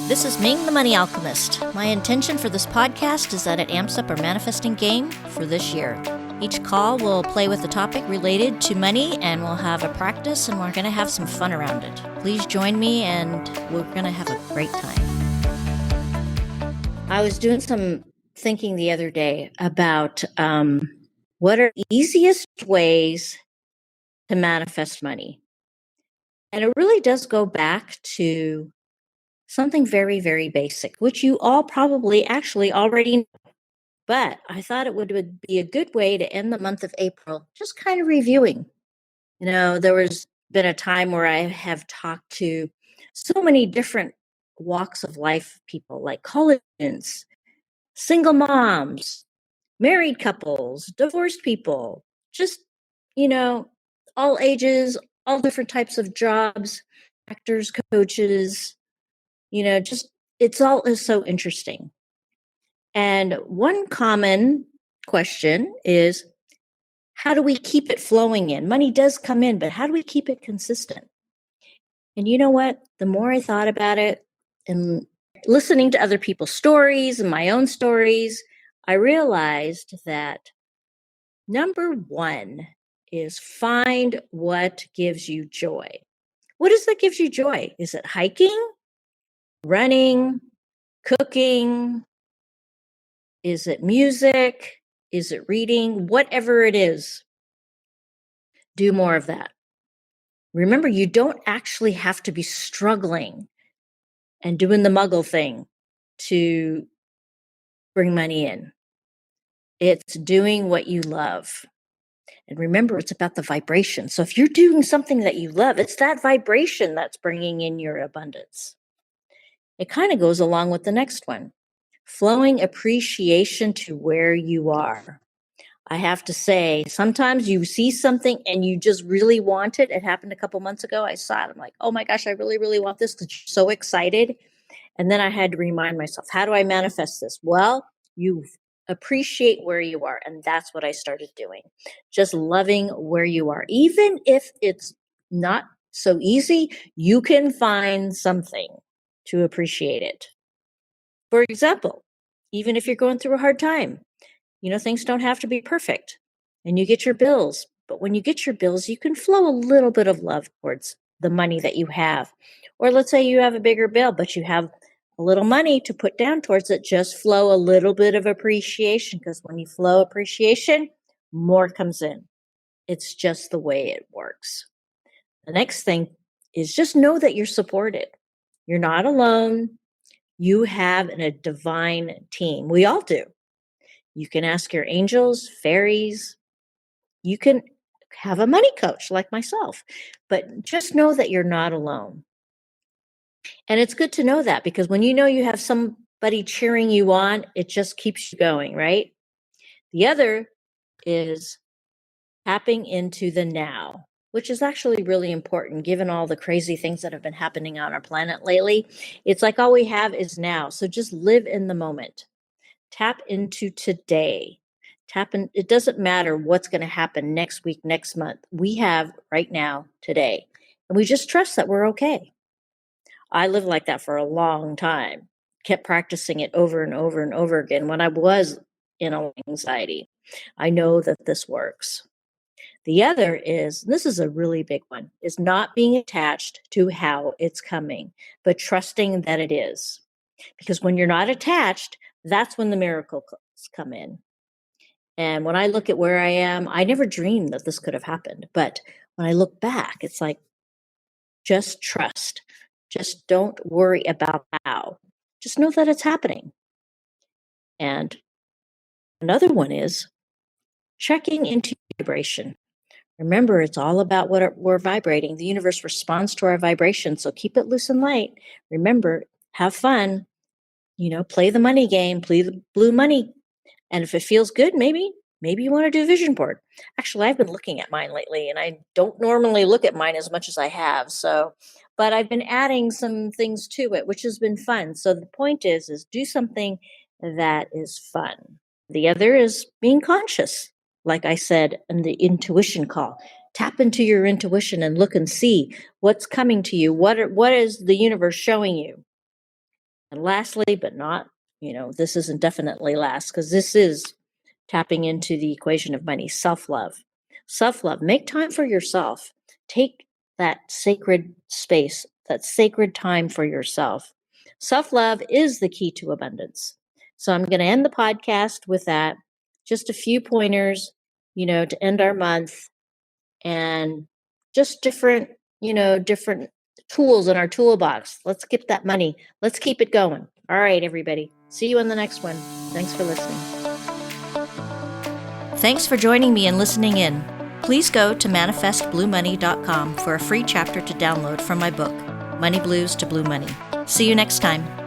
This is Ming the Money Alchemist. My intention for this podcast is that it amps up our manifesting game for this year. Each call will play with a topic related to money, and we'll have a practice, and we're going to have some fun around it. Please join me, and we're going to have a great time. I was doing some thinking the other day about what are the easiest ways to manifest money. And it really does go back to something very, very basic, which you all probably actually already know. But I thought it would be a good way to end the month of April, just kind of reviewing. There was been a time where I have talked to so many different walks of life people, like college students, single moms, married couples, divorced people, just, all ages, all different types of jobs, actors, coaches, just it's all is so interesting. And one common question is, how do we keep it flowing in? Money does come in, but how do we keep it consistent? And you know what? The more I thought about it and listening to other people's stories and my own stories, I realized that number one is find what gives you joy. What is that gives you joy? Is it hiking, running, cooking? Is it music? Is it reading? Whatever it is, do more of that. Remember, you don't actually have to be struggling and doing the muggle thing to bring money in. It's doing what you love. And remember, it's about the vibration. So if you're doing something that you love, it's that vibration that's bringing in your abundance. It kind of goes along with the next one. Flowing appreciation to where you are. I have to say, sometimes you see something and you just really want it. It happened a couple months ago. I saw it. I'm like, oh my gosh, I really, really want this because you're so excited. And then I had to remind myself, how do I manifest this? Well, you appreciate where you are. And that's what I started doing. Just loving where you are. Even if it's not so easy, you can find something to appreciate it. For example, even if you're going through a hard time, things don't have to be perfect and you get your bills. But when you get your bills, you can flow a little bit of love towards the money that you have. Or let's say you have a bigger bill, but you have a little money to put down towards it. Just flow a little bit of appreciation, because when you flow appreciation, more comes in. It's just the way it works. The next thing is just know that you're supported. You're not alone. You have a divine team. We all do. You can ask your angels, fairies. You can have a money coach like myself. But just know that you're not alone. And it's good to know that, because when you know you have somebody cheering you on, it just keeps you going, right? The other is tapping into the now, which is actually really important given all the crazy things that have been happening on our planet lately. It's like all we have is now. So just live in the moment. Tap into today. It doesn't matter what's going to happen next week, next month. We have right now, today. And we just trust that we're okay. I lived like that for a long time. Kept practicing it over and over and over again when I was in anxiety. I know that this works. The other is, this is a really big one, is not being attached to how it's coming, but trusting that it is. Because when you're not attached, that's when the miracles come in. And when I look at where I am, I never dreamed that this could have happened. But when I look back, it's like, just trust. Just don't worry about how. Just know that it's happening. And another one is checking into vibration. Remember, it's all about what we're vibrating. The universe responds to our vibration. So keep it loose and light. Remember, have fun. Play the money game, play the blue money. And if it feels good, maybe you want to do a vision board. Actually, I've been looking at mine lately, and I don't normally look at mine as much as I have. But I've been adding some things to it, which has been fun. So the point is do something that is fun. The other is being conscious. Like I said in the intuition call, tap into your intuition and look and see what's coming to you. What is the universe showing you? And lastly, but not, this isn't definitely last, because this is tapping into the equation of money, self-love. Self-love, make time for yourself. Take that sacred space, that sacred time for yourself. Self-love is the key to abundance. So I'm going to end the podcast with that. Just a few pointers, to end our month, and just different tools in our toolbox. Let's get that money. Let's keep it going. All right, everybody. See you on the next one. Thanks for listening. Thanks for joining me and listening in. Please go to manifestbluemoney.com for a free chapter to download from my book, Money Blues to Blue Money. See you next time.